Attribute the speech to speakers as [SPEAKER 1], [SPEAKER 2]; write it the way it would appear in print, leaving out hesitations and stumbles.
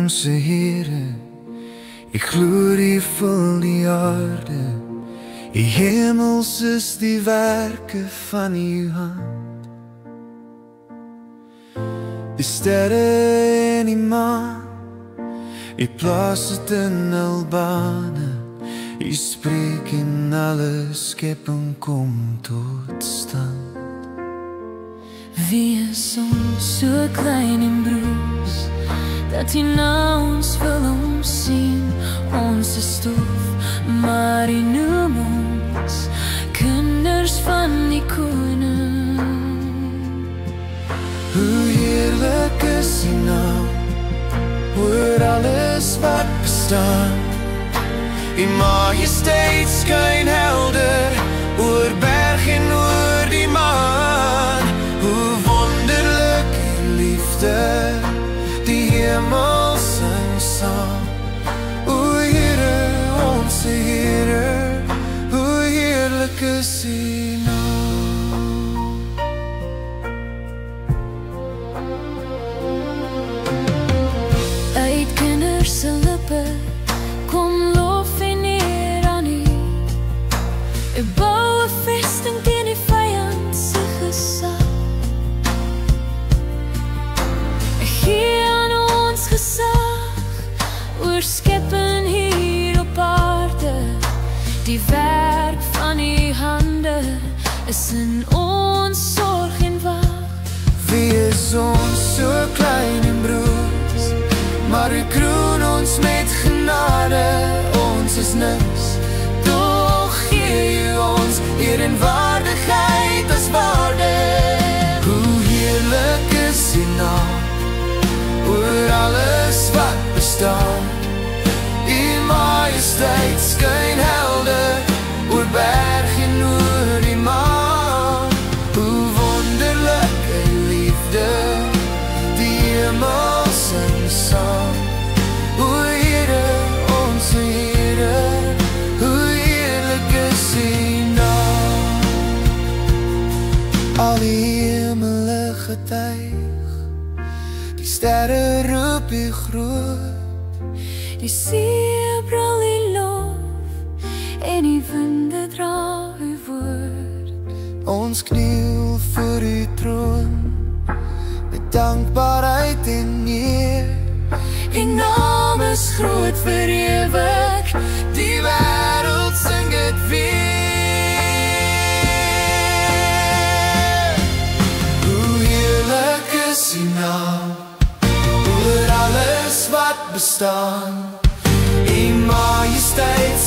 [SPEAKER 1] Onse Here, die glorie vul die aarde, die hemels is die werke van uw hand. Die sterre en die maan, u plaas het in hul bane, u spreek en alle skepping kom tot stand.
[SPEAKER 2] Wie is ons so klein en broos, dat u na ons wil omsien? Ons is stof, maar u noem ons kinders van die koning.
[SPEAKER 1] Hoe heerlik is die naam, oor alles wat bestaan. Die majesteit skyn helder, oor berg en oor die maan. Hoe wonderlik die liefde, die hemel sing saam. O Here, onse Here, hoe heerlik is die naam.
[SPEAKER 2] Uit kinders se lippe kom lof en eer aan u. U bou 'n vesting teen die vyand se gesag. Gee aan ons gesag oor skepping hier op aarde. Die werk van u hande is in ons sorg en wag.
[SPEAKER 1] Wie is ons so klein en broos, maar u kroon ons met genade. Ons is niks, doch gee u ons eer en waardigheid as waarde. Hoe heerlik is die naam, oor alles wat bestaan. U majesteit skyn helder, oor berg en oor die maan. Hoe wonderlik die liefde, die hemel sing saam. O Here, onse Here, hoe heerlik is die naam. Al die hemele getuig, die sterre roep u groot.
[SPEAKER 2] Die see brul u lof en die winde dra u woord.
[SPEAKER 1] Ons kniel voor u troon, met dankbaarheid en eer.
[SPEAKER 2] Die naam is groot vir ewig, die wêreld sing dit weer.
[SPEAKER 1] Hoe heerlik is die naam, oor alles wat bestaan. U majesteit